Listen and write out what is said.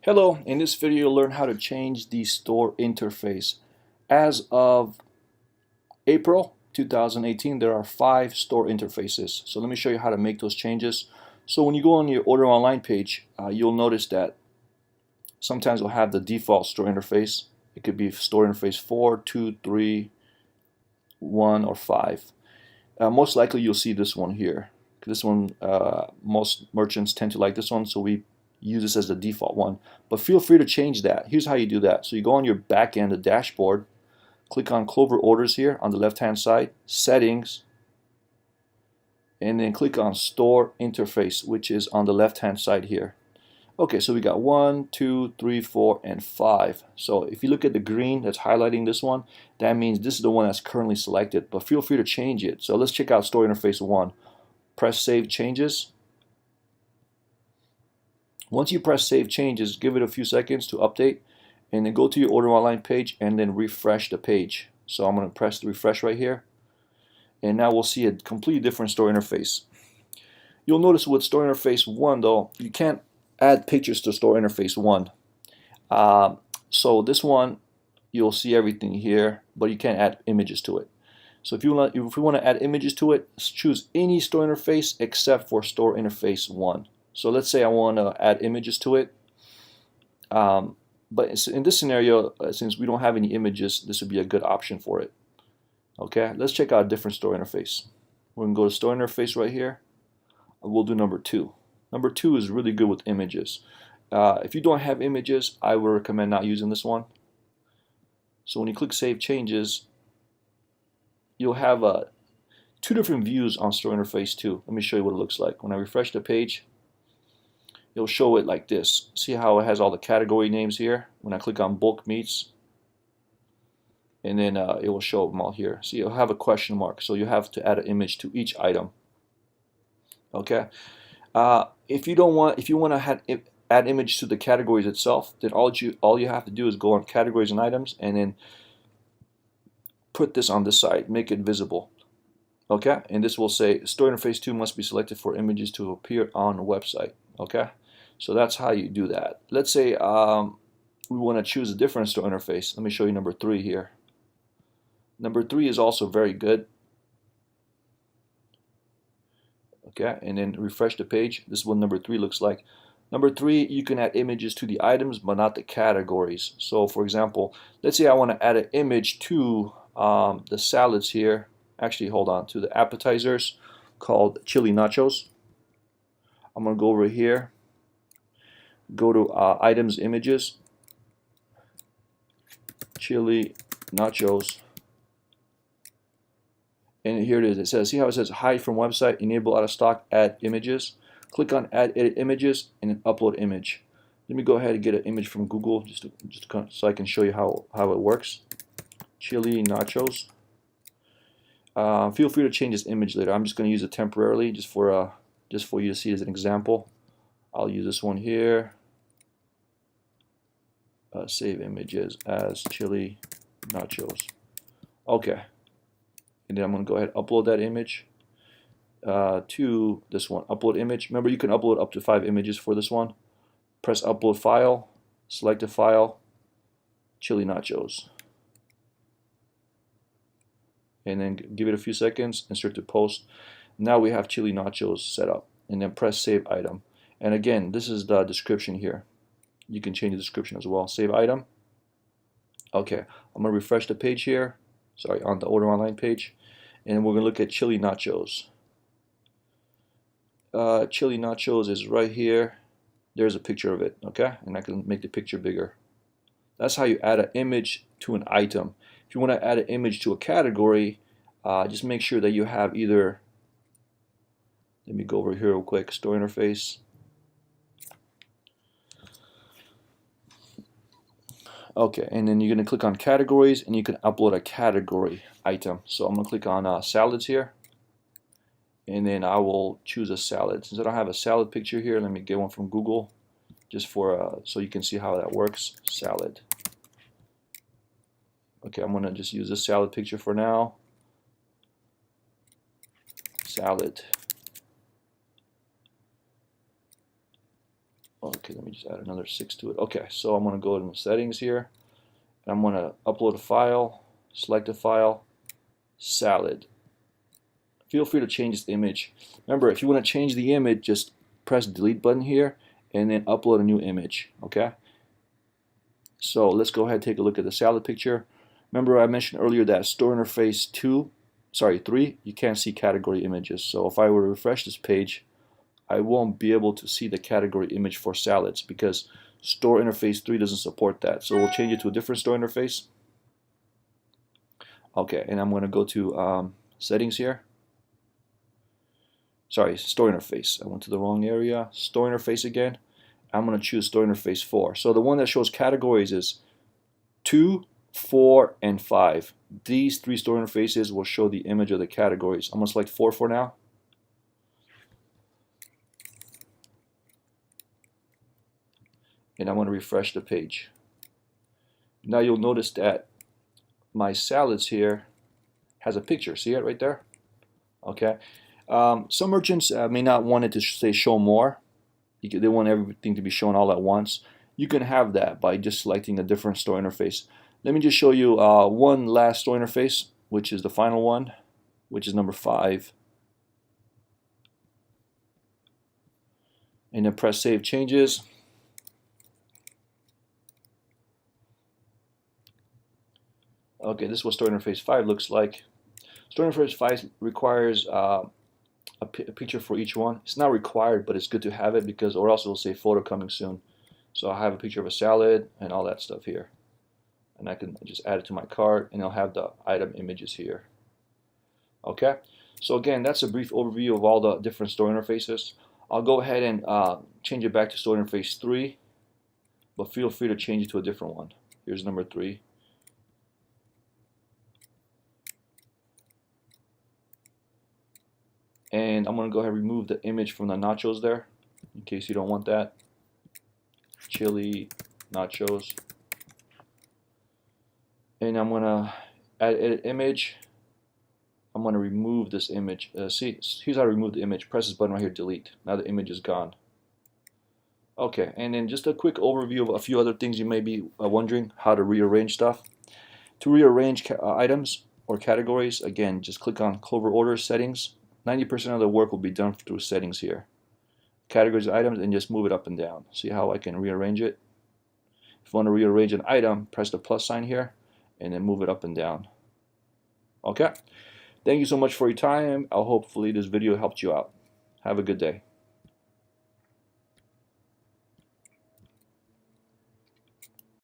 Hello, in this video you'll learn how to change the store interface. As of April 2018 there are 5 store interfaces. So let me show you how to make those changes. So when you go on your order online page, you'll notice that sometimes you'll have the default store interface. It could be store interface 4, 2, 3, 1, or 5. Most likely you'll see this one here. This one, most merchants tend to like this one, so we use this as the default one, but feel free to change that. Here's how you do that. So you go on your back end, the dashboard, click on Clover orders here on the left hand side, settings, and then click on store interface, which is on the left hand side here. Okay, so we got 1, 2, 3, 4, and 5. So if you look at the green that's highlighting this one, that means this is the one that's currently selected, but feel free to change it. So let's check out store interface 1. Press save changes. Once you press save changes, give it a few seconds to update, and then go to your order online page and then refresh the page. So I'm going to press the refresh right here, and now we'll see a completely different store interface. You'll notice with store interface 1 though, you can't add pictures to store interface 1. So this one you'll see everything here, but you can't add images to it. So if you want to add images to it, choose any store interface except for store interface 1. So let's say I want to add images to it, but in this scenario, since we don't have any images, this would be a good option for it. Okay, let's check out a different store interface. We're going to go to store interface right here. We'll do number 2. Number 2 is really good with images. If you don't have images, I would recommend not using this one. So when you click Save Changes, you'll have 2 different views on store interface 2. Let me show you what it looks like. When I refresh the page, it'll show it like this. See how it has all the category names here? When I click on bulk meats, and then it will show them all here. See, you'll have a question mark, so you have to add an image to each item. Okay. If you want to add image to the categories itself, then all you have to do is go on categories and items, and then put this on this side, make it visible. Okay, and this will say store interface 2 must be selected for images to appear on the website. Okay, so that's how you do that. Let's say we want to choose a different store interface. Let me show you number 3 here. Number 3 is also very good. Okay, and then refresh the page. This is what number 3 looks like. Number 3, you can add images to the items but not the categories. So for example, let's say I want to add an image to the salads here. Actually, hold on, to the appetizers called chili nachos. I'm going to go over here, go to items, images, chili nachos, and here it is. It says, see how it says hide from website, enable out of stock, add images. Click on add edit images and then upload image. Let me go ahead and get an image from Google just so I can show you how it works. Chili nachos. Feel free to change this image later. I'm just going to use it temporarily just for you to see as an example. I'll use this one here. Save images as chili nachos. Okay, and then I'm going to go ahead and upload that image to this one. Upload image. Remember, you can upload up to 5 images for this one. Press upload file, select a file, chili nachos, and then give it a few seconds, insert to post. Now we have chili nachos set up, and then press save item. And again, this is the description here. You can change the description as well. Save item. Okay, I'm going to refresh the page here. Sorry, on the order online page, and we're going to look at chili nachos. Chili nachos is right here. There's a picture of it. Okay, and I can make the picture bigger. That's how you add an image to an item. If you want to add an image to a category, just make sure that you have either, let me go over here real quick, store interface. Okay, and then you're going to click on categories and you can upload a category item. So I'm going to click on salads here, and then I will choose a salad. Since I don't have a salad picture here, let me get one from Google just for so you can see how that works. Salad. Okay, I'm going to just use this salad picture for now. Salad. Okay, let me just add another 6 to it. Okay, so I'm going to go in the settings here, and I'm going to upload a file, select a file, salad. Feel free to change this image. Remember, if you want to change the image, just press delete button here, and then upload a new image, okay? So let's go ahead and take a look at the salad picture. Remember I mentioned earlier that store interface 3, you can't see category images. So if I were to refresh this page, I won't be able to see the category image for salads because store interface 3 doesn't support that. So we'll change it to a different store interface. Okay, and I'm going to go to settings here. Sorry, store interface. I went to the wrong area. Store interface again. I'm going to choose store interface 4. So the one that shows categories is 2, 4, and 5. These 3 store interfaces will show the image of the categories. I'm going to select 4 for now. And I'm going to refresh the page. Now you'll notice that my salads here has a picture. See it right there? Okay. Some merchants may not want it to say show more. They want everything to be shown all at once. You can have that by just selecting a different store interface. Let me just show you one last store interface, which is the final one, which is number 5. And then press Save Changes. Okay, this is what store interface 5 looks like. Store interface 5 requires a picture for each one. It's not required, but it's good to have it because, or else it'll say photo coming soon. So I have a picture of a salad and all that stuff here. And I can just add it to my cart and I'll have the item images here. Okay, so again, that's a brief overview of all the different store interfaces. I'll go ahead and change it back to store interface 3, but feel free to change it to a different one. Here's number 3. And I'm going to go ahead and remove the image from the nachos there, in case you don't want that. Chili nachos. And I'm going to add edit image. I'm going to remove this image. See, here's how to remove the image. Press this button right here, delete. Now the image is gone. Okay, and then just a quick overview of a few other things you may be wondering how to rearrange stuff. To rearrange items or categories, again, just click on Clover Order Settings. 90% of the work will be done through settings here. Categories of items, and just move it up and down. See how I can rearrange it? If you want to rearrange an item, press the plus sign here and then move it up and down. Okay? Thank you so much for your time. Hopefully this video helped you out. Have a good day.